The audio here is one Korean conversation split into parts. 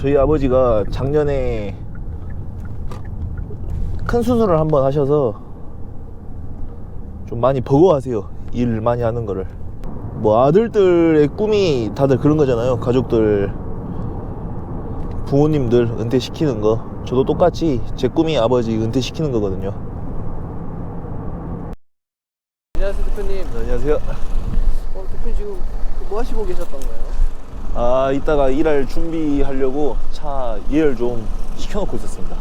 저희 아버지가 작년에 큰 수술을 한번 하셔서 좀 많이 버거워하세요. 일 많이 하는 거를. 뭐 아들들의 꿈이 다들 그런 거잖아요. 가족들, 부모님들 은퇴시키는 거. 저도 똑같이 제 꿈이 아버지 은퇴시키는 거거든요. 안녕하세요 대표님. 네, 안녕하세요. 대표님 지금 뭐 하시고 계셨던 거예요? 아, 이따가 일할 준비하려고 차 예열 좀 시켜놓고 있었습니다.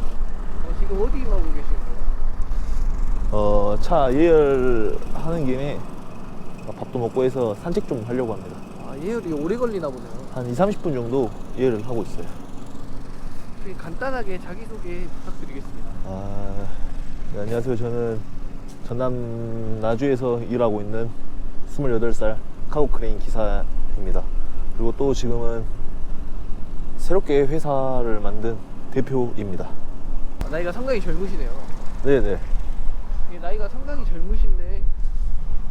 지금 어디 가고 계신 거예요? 차 예열하는 김에 밥도 먹고 해서 산책 좀 하려고 합니다. 아, 예열이 오래 걸리나 보네요. 한 20-30분 정도 예열을 하고 있어요. 간단하게 자기소개 부탁드리겠습니다. 네, 안녕하세요. 저는 전남 나주에서 일하고 있는 28살 카고 크레인 기사입니다. 그리고 또 지금은 새롭게 회사를 만든 대표입니다. 나이가 상당히 젊으시네요. 네네. 나이가 상당히 젊으신데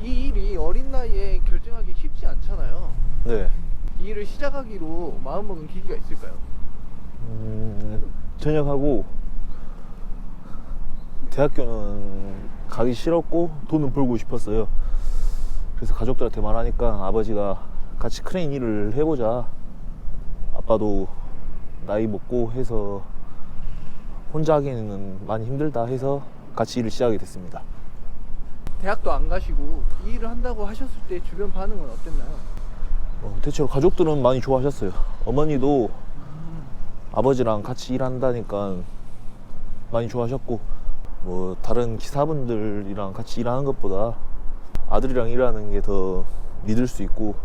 이 일이 어린 나이에 결정하기 쉽지 않잖아요. 네. 이 일을 시작하기로 마음먹은 계기가 있을까요? 전역하고 대학교는 가기 싫었고 돈은 벌고 싶었어요. 그래서 가족들한테 말하니까 아버지가 같이 크레인 일을 해보자, 아빠도 나이 먹고 해서 혼자 하기에는 많이 힘들다 해서 같이 일을 시작하게 됐습니다. 대학도 안 가시고 이 일을 한다고 하셨을 때 주변 반응은 어땠나요? 대체로 가족들은 많이 좋아하셨어요. 어머니도 아버지랑 같이 일한다니까 많이 좋아하셨고, 뭐 다른 기사분들이랑 같이 일하는 것보다 아들이랑 일하는 게 더 믿을 수 있고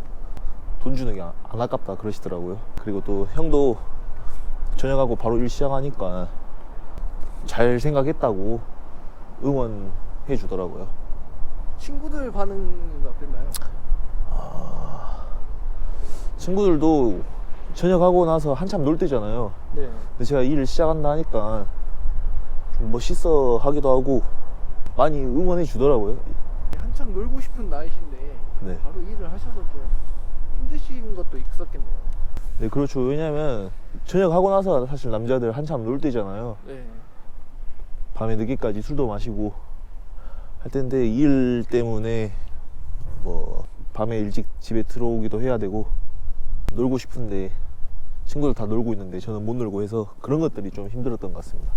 돈 주는 게 안 아깝다 그러시더라고요. 그리고 또 형도 전역하고 바로 일 시작하니까 잘 생각했다고 응원해 주더라고요. 친구들 반응은 어땠나요? 친구들도 전역하고 나서 한참 놀 때잖아요. 네. 근데 제가 일을 시작한다 하니까 좀 멋있어 하기도 하고 많이 응원해 주더라고요. 한창 놀고 싶은 나이신데 네. 바로 일을 하셔서 좀 힘드신 것도 있었겠네요. 네, 그렇죠. 왜냐면 전역하고 나서 사실 남자들 한참 놀 때잖아요. 네. 밤에 늦게까지 술도 마시고 할 텐데 일 때문에 뭐 밤에 일찍 집에 들어오기도 해야 되고 놀고 싶은데 친구들 다 놀고 있는데 저는 못 놀고 해서 그런 것들이 좀 힘들었던 것 같습니다.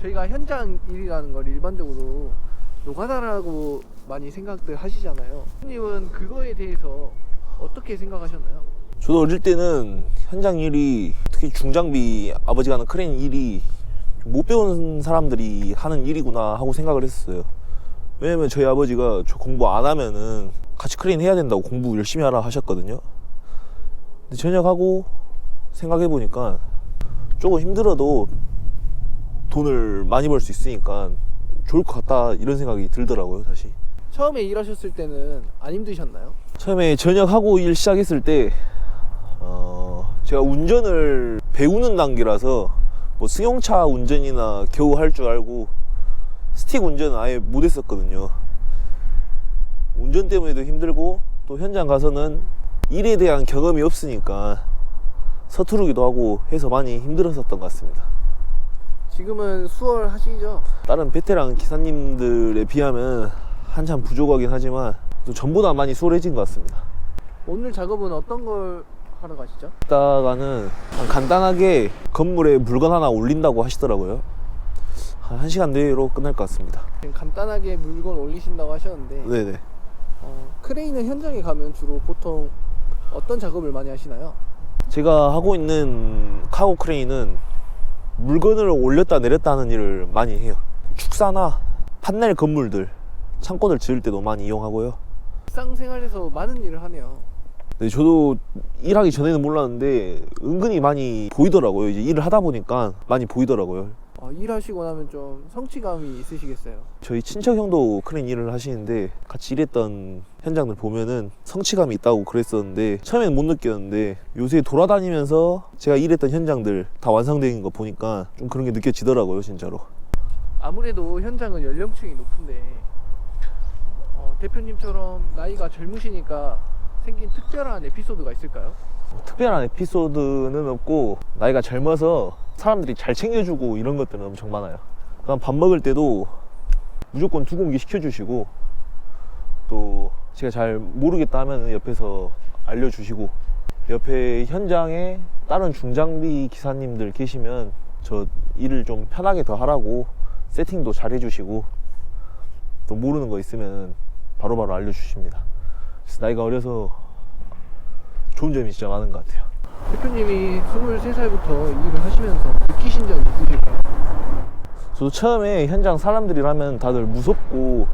저희가 현장 일이라는 걸 일반적으로 노가다라고 많이 생각들 하시잖아요. 님은 그거에 대해서 어떻게 생각하셨나요? 저도 어릴 때는 현장 일이, 특히 중장비 아버지가 하는 크레인 일이 못 배운 사람들이 하는 일이구나 하고 생각을 했었어요. 왜냐면 저희 아버지가 저 공부 안 하면은 같이 크레인 해야 된다고 공부 열심히 하라 하셨거든요. 근데 전역하고 생각해보니까 조금 힘들어도 돈을 많이 벌 수 있으니까 좋을 것 같다 이런 생각이 들더라고요. 다시 처음에 일하셨을 때는 안 힘드셨나요? 처음에 전역하고 일 시작했을 때 제가 운전을 배우는 단계라서 뭐 승용차 운전이나 겨우 할 줄 알고 스틱 운전은 아예 못 했었거든요. 운전 때문에도 힘들고 또 현장 가서는 일에 대한 경험이 없으니까 서투르기도 하고 해서 많이 힘들었었던 것 같습니다. 지금은 수월하시죠? 다른 베테랑 기사님들에 비하면 한참 부족하긴 하지만 또 전보다 많이 수월해진 것 같습니다. 오늘 작업은 어떤 걸 하러 가시죠? 이따가는 간단하게 건물에 물건 하나 올린다고 하시더라고요. 한 1시간 내로 끝날 것 같습니다. 지금 간단하게 물건 올리신다고 하셨는데 네네. 크레인은 현장에 가면 주로 보통 어떤 작업을 많이 하시나요? 제가 하고 있는 카고 크레인은 물건을 올렸다 내렸다 하는 일을 많이 해요. 축사나 판넬 건물들, 창고들 지을 때도 많이 이용하고요. 일상생활에서 많은 일을 하네요. 네, 저도 일하기 전에는 몰랐는데 은근히 많이 보이더라고요. 이제 일을 하다 보니까 많이 보이더라고요. 일하시고 나면 좀 성취감이 있으시겠어요? 저희 친척 형도 크레인 일을 하시는데 같이 일했던 현장들 보면은 성취감이 있다고 그랬었는데 처음에는 못 느꼈는데 요새 돌아다니면서 제가 일했던 현장들 다 완성된 거 보니까 좀 그런 게 느껴지더라고요, 진짜로. 아무래도 현장은 연령층이 높은데 대표님처럼 나이가 젊으시니까 생긴 특별한 에피소드가 있을까요? 특별한 에피소드는 없고, 나이가 젊어서 사람들이 잘 챙겨주고 이런 것들은 엄청 많아요. 그냥 밥 먹을 때도 무조건 2공기 시켜주시고, 또 제가 잘 모르겠다 하면 옆에서 알려주시고, 옆에 현장에 다른 중장비 기사님들 계시면 저 일을 좀 편하게 더 하라고 세팅도 잘 해주시고, 또 모르는 거 있으면 바로바로 알려주십니다. 그래서 나이가 어려서 좋은 점이 진짜 많은 것 같아요. 대표님이 23살부터 일을 하시면서 느끼신 점 있으실까요? 저도 처음에 현장 사람들이라면 다들 무섭고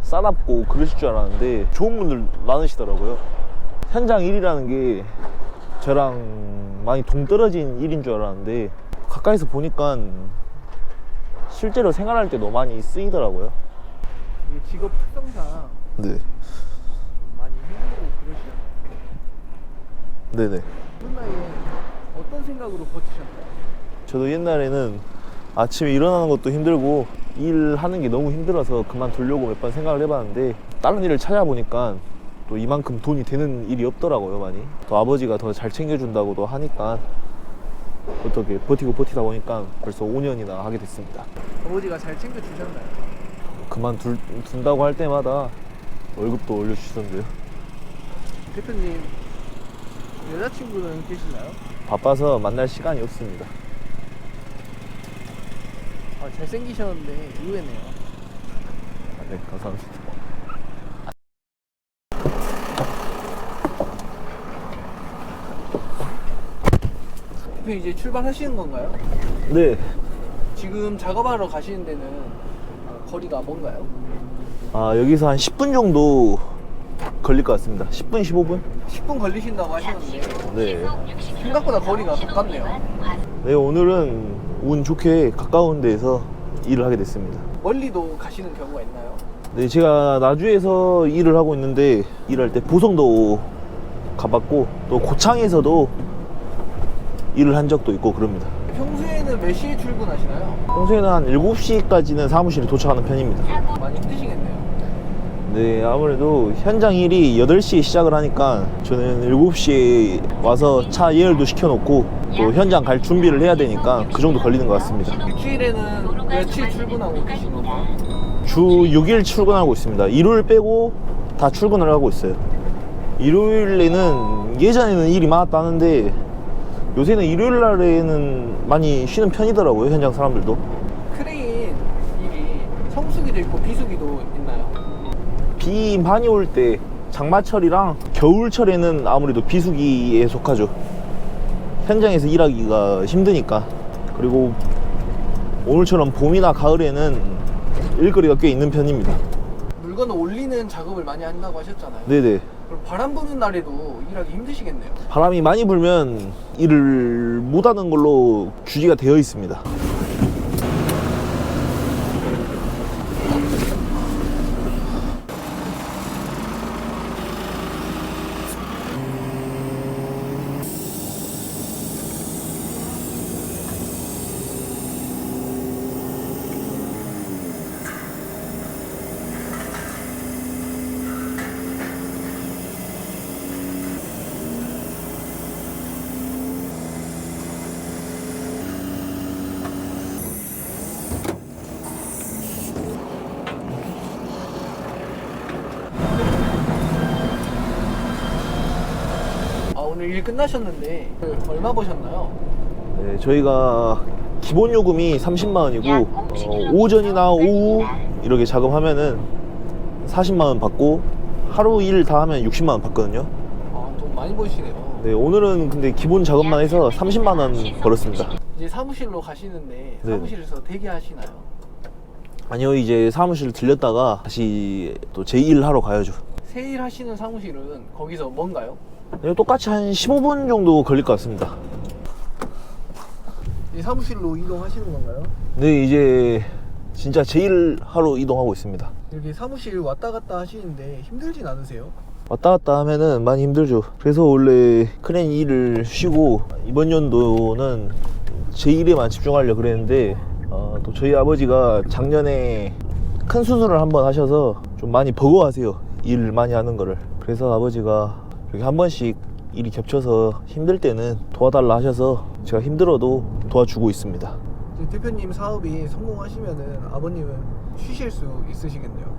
싸납고 그러실 줄 알았는데 좋은 분들 많으시더라고요. 현장 일이라는 게 저랑 많이 동떨어진 일인 줄 알았는데 가까이서 보니까 실제로 생활할 때도 많이 쓰이더라고요. 이게 직업 특성상 네. 많이 힘들고 그러시나요? 네네. 그런 나이에 어떤 생각으로 버티셨나요? 저도 옛날에는 아침에 일어나는 것도 힘들고 일하는 게 너무 힘들어서 그만두려고 몇 번 생각을 해봤는데, 다른 일을 찾아보니까 또 이만큼 돈이 되는 일이 없더라고요. 많이 또 아버지가 더 잘 챙겨준다고도 하니까 어떻게 버티다 보니까 벌써 5년이나 하게 됐습니다. 아버지가 잘 챙겨주셨나요? 그만둔다고 할 때마다 월급도 올려주시던데요. 대표님 여자친구는 계시나요? 바빠서 만날 시간이 없습니다. 아, 잘생기셨는데 의외네요. 네, 감사합니다. 대표님 이제 출발하시는 건가요? 네. 지금 작업하러 가시는 데는 거리가 뭔가요? 여기서 한 10분 정도 걸릴 것 같습니다. 10분, 15분? 10분 걸리신다고 하셨는데 네. 생각보다 거리가 가깝네요. 네, 오늘은 운 좋게 가까운 데에서 일을 하게 됐습니다. 멀리도 가시는 경우가 있나요? 네, 제가 나주에서 일을 하고 있는데 일할 때 보성도 가봤고 또 고창에서도 일을 한 적도 있고 그럽니다. 평소에는 몇 시에 출근하시나요? 평소에는 한 7시까지는 사무실에 도착하는 편입니다. 많이 힘드시겠네요. 네, 아무래도 현장 일이 8시에 시작을 하니까 저는 7시에 와서 차 예열도 시켜놓고 또 현장 갈 준비를 해야 되니까 그 정도 걸리는 것 같습니다. 일주일에는 며칠 출근하고 계신 건가요? 주 6일 출근하고 있습니다. 일요일 빼고 다 출근을 하고 있어요. 일요일에는 예전에는 일이 많았다는데 요새는 일요일 날에는 많이 쉬는 편이더라고요, 현장 사람들도. 크레인 일이 성수기도 있고 비수기도 있나요? 비 많이 올 때 장마철이랑 겨울철에는 아무래도 비수기에 속하죠. 현장에서 일하기가 힘드니까. 그리고 오늘처럼 봄이나 가을에는 일거리가 꽤 있는 편입니다. 물건을 올리는 작업을 많이 한다고 하셨잖아요. 네네. 그럼 바람 부는 날에도 일하기 힘드시겠네요. 바람이 많이 불면 일을 못하는 걸로 규제가 되어 있습니다. 오늘 일 끝나셨는데 얼마 버셨나요? 네, 저희가 기본 요금이 30만 원이고 오전이나 오후 이렇게 작업하면은 40만 원 받고 하루 일 다 하면 60만 원 받거든요. 돈 많이 버시네요. 네, 오늘은 근데 기본 작업만 해서 30만 원 벌었습니다. 이제 사무실로 가시는데 네. 사무실에서 대기하시나요? 아니요, 이제 사무실 들렸다가 다시 또 제 일 하러 가야죠. 세일 하시는 사무실은 거기서 뭔가요? 네, 똑같이 한 15분 정도 걸릴 것 같습니다. 이 사무실로 이동하시는 건가요? 네, 이제 진짜 제 일 하러 이동하고 있습니다. 이렇게 사무실 왔다 갔다 하시는데 힘들진 않으세요? 왔다 갔다 하면은 많이 힘들죠. 그래서 원래 크레인 일을 쉬고 이번 연도는 제 일에만 집중하려고 그랬는데 또 저희 아버지가 작년에 큰 수술을 한번 하셔서 좀 많이 버거워하세요, 일 많이 하는 거를. 그래서 아버지가 이렇게 한 번씩 일이 겹쳐서 힘들 때는 도와달라 하셔서 제가 힘들어도 도와주고 있습니다. 이제 대표님 사업이 성공하시면은 아버님은 쉬실 수 있으시겠네요.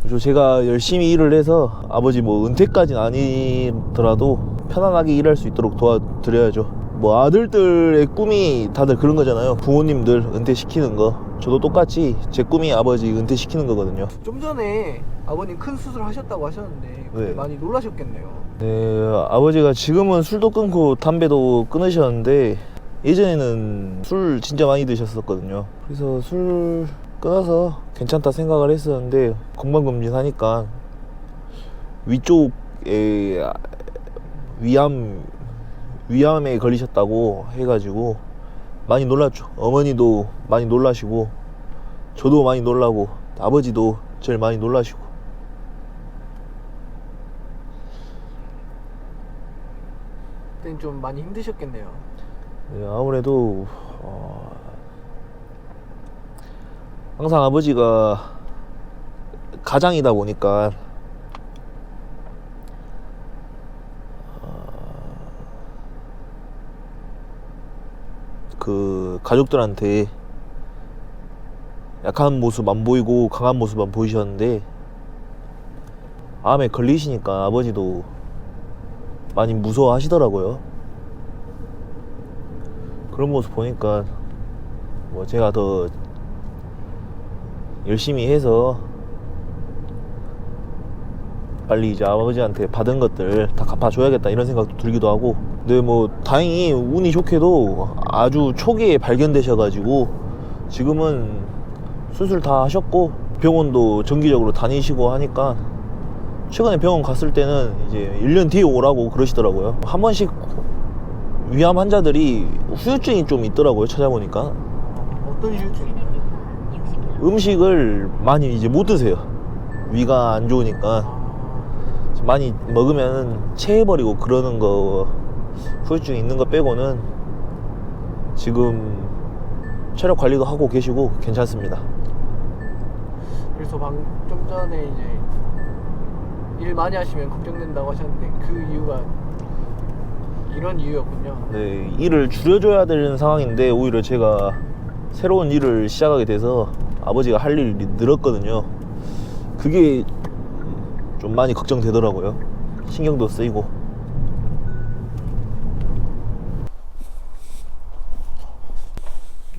그래서 제가 열심히 일을 해서 아버지 뭐 은퇴까지는 아니더라도 편안하게 일할 수 있도록 도와드려야죠. 뭐 아들들의 꿈이 다들 그런 거잖아요. 부모님들 은퇴시키는 거. 저도 똑같이 제 꿈이 아버지 은퇴시키는 거거든요. 좀 전에 아버님 큰 수술 하셨다고 하셨는데 그때 네. 많이 놀라셨겠네요. 네, 아버지가 지금은 술도 끊고 담배도 끊으셨는데 예전에는 술 진짜 많이 드셨었거든요. 그래서 술 끊어서 괜찮다 생각을 했었는데 건강검진 하니까 위쪽에 위암에 걸리셨다고 해가지고 많이 놀랐죠. 어머니도 많이 놀라시고 저도 많이 놀라고 아버지도 제일 많이 놀라시고. 그때는 좀 많이 힘드셨겠네요. 네, 아무래도 항상 아버지가 가장이다 보니까 그 가족들한테 약한 모습 안 보이고 강한 모습 안 보이셨는데 암에 걸리시니까 아버지도 많이 무서워하시더라고요. 그런 모습 보니까 뭐 제가 더 열심히 해서 빨리 이제 아버지한테 받은 것들 다 갚아줘야겠다 이런 생각도 들기도 하고. 근데 뭐 다행히 운이 좋게도 아주 초기에 발견되셔가지고 지금은 수술 다 하셨고 병원도 정기적으로 다니시고 하니까 최근에 병원 갔을 때는 이제 1년 뒤에 오라고 그러시더라고요. 한 번씩 위암 환자들이 후유증이 좀 있더라고요. 찾아보니까 어떤 휴증인가요? 음식을 많이 이제 못 드세요. 위가 안 좋으니까 많이 먹으면 체해버리고 그러는 거, 후유증 있는 거 빼고는 지금 체력 관리도 하고 계시고 괜찮습니다. 그래서 좀 전에 이제 일 많이 하시면 걱정된다고 하셨는데 그 이유가 이런 이유였군요. 네, 일을 줄여줘야 되는 상황인데 오히려 제가 새로운 일을 시작하게 돼서 아버지가 할 일이 늘었거든요. 그게 좀 많이 걱정되더라고요. 신경도 쓰이고.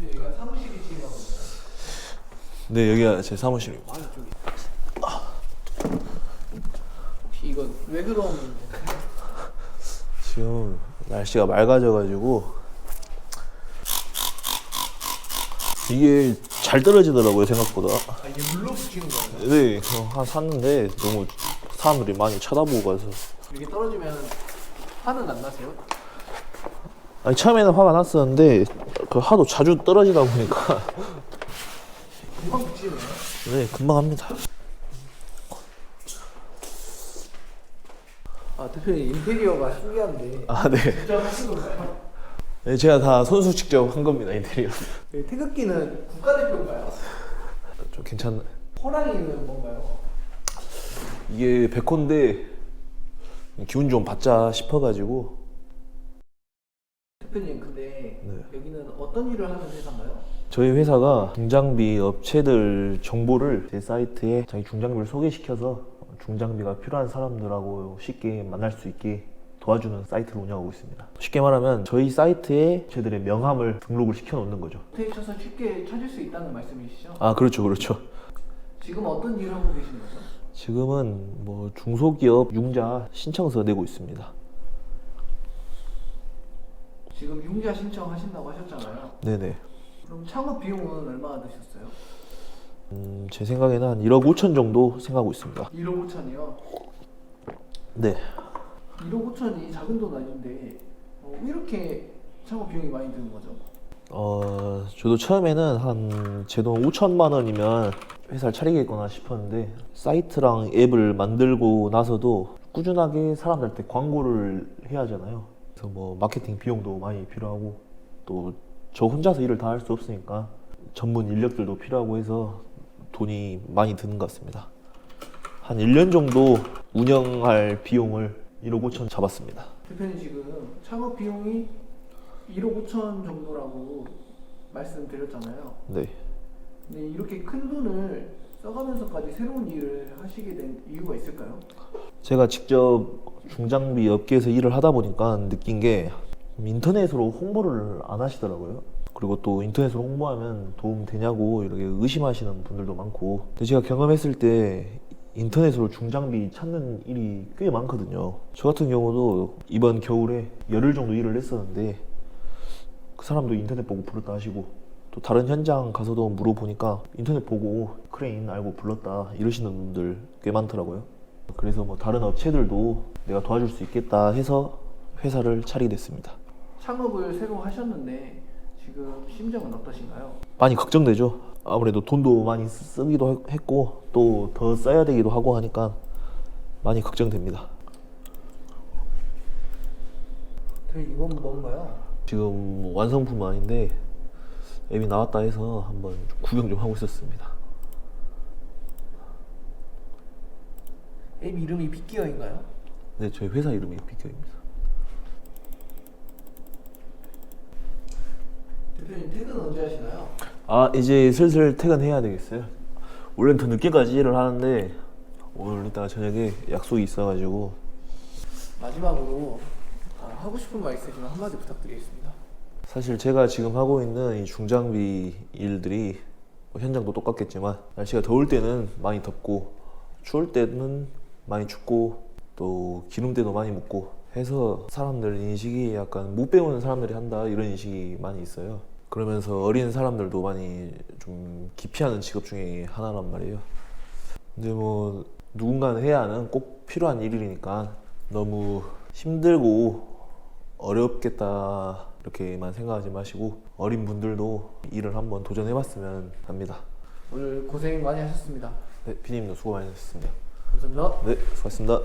여기가 사무실이신가 보네요. 네, 여기가 제 사무실입니다. 혹시 이건 왜 그런? 지금 날씨가 맑아져가지고 이게 잘 떨어지더라고요, 생각보다. 아, 이게 물로 붙이는 거예요? 네, 그냥 샀는데 너무 사람들이 많이 쳐다보고 가서. 이렇게 떨어지면 화는 안 나세요? 아니, 처음에는 화가 났었는데 그 하도 자주 떨어지다 보니까 금방 붙이네요. 네, 금방 합니다. 아, 대표님 인테리어가 신기한데 아, 네. 직접 하신 건가요? 네, 제가 다 손수 직접 한 겁니다, 인테리어. 네, 태극기는 국가대표인가요? 좀 괜찮나요? 호랑이는 뭔가요? 이게 백호인데 기운 좀 받자 싶어가지고. 대표님 근데 네. 여기는 어떤 일을 하는 회사인가요? 저희 회사가 중장비 업체들 정보를 제 사이트에 자기 중장비를 소개시켜서 중장비가 필요한 사람들하고 쉽게 만날 수 있게 도와주는 사이트를 운영하고 있습니다. 쉽게 말하면 저희 사이트에 저희들의 명함을 등록을 시켜 놓는 거죠. 호텔에 쳐서 쉽게 찾을 수 있다는 말씀이시죠? 아, 그렇죠, 그렇죠. 지금 어떤 일을 하고 계시는 거죠? 지금은 뭐 중소기업 융자 신청서 내고 있습니다. 지금 융자 신청하신다고 하셨잖아요. 네네. 그럼 창업 비용은 얼마나 드셨어요? 제 생각에는 한 1억 5천 정도 생각하고 있습니다. 1억 5천이요? 네. 1억 5천이 작은 돈 아닌데 왜 이렇게 창업 비용이 많이 드는 거죠? 저도 처음에는 한 제 돈 5천만 원이면 회사를 차리겠거나 싶었는데 사이트랑 앱을 만들고 나서도 꾸준하게 사람들한테 광고를 해야 하잖아요. 그래서 뭐 마케팅 비용도 많이 필요하고 또 저 혼자서 일을 다 할 수 없으니까 전문 인력들도 필요하고 해서 돈이 많이 드는 것 같습니다. 한 1년 정도 운영할 비용을 1억 5천 잡았습니다. 대표님 지금 창업 비용이 1억 5천 정도라고 말씀드렸잖아요. 네. 근데 이렇게 큰 돈을 써가면서까지 새로운 일을 하시게 된 이유가 있을까요? 제가 직접 중장비 업계에서 일을 하다 보니까 느낀 게 인터넷으로 홍보를 안 하시더라고요. 그리고 또 인터넷으로 홍보하면 도움 되냐고 이렇게 의심하시는 분들도 많고, 근데 제가 경험했을 때 인터넷으로 중장비 찾는 일이 꽤 많거든요. 저 같은 경우도 이번 겨울에 열흘 정도 일을 했었는데 그 사람도 인터넷 보고 불렀다 하시고, 또 다른 현장 가서도 물어보니까 인터넷 보고 크레인 알고 불렀다 이러시는 분들 꽤 많더라고요. 그래서 뭐 다른 업체들도 내가 도와줄 수 있겠다 해서 회사를 차리게 됐습니다. 창업을 새로 하셨는데 지금 심정은 어떠신가요? 많이 걱정되죠. 아무래도 돈도 많이 쓰기도 했고 또 더 써야 되기도 하고 하니까 많이 걱정됩니다. 이건 뭔가요? 지금 완성품은 아닌데 앱이 나왔다 해서 한번 좀 구경 좀 하고 있었습니다. 앱 이름이 빅기어인가요? 네, 저희 회사 이름이 빅큐입니다. 대표님 퇴근 언제 하시나요? 아, 이제 슬슬 퇴근해야 되겠어요. 원래는 더 늦게까지 일을 하는데 오늘 이따가 저녁에 약속이 있어가지고. 마지막으로 하고 싶은 말 있으시면 한마디 부탁드리겠습니다. 사실 제가 지금 하고 있는 이 중장비 일들이 뭐 현장도 똑같겠지만 날씨가 더울 때는 많이 덥고 추울 때는 많이 춥고 또 기름때도 많이 묻고 해서 사람들 인식이 약간 못 배우는 사람들이 한다 이런 인식이 많이 있어요. 그러면서 어린 사람들도 많이 좀 기피하는 직업 중에 하나란 말이에요. 근데 뭐 누군가는 해야 하는 꼭 필요한 일이니까 너무 힘들고 어렵겠다 이렇게만 생각하지 마시고 어린 분들도 일을 한번 도전해봤으면 합니다. 오늘 고생 많이 하셨습니다. 네, 피디님도 수고 많이 하셨습니다. 감사합니다. 네, 수고하셨습니다.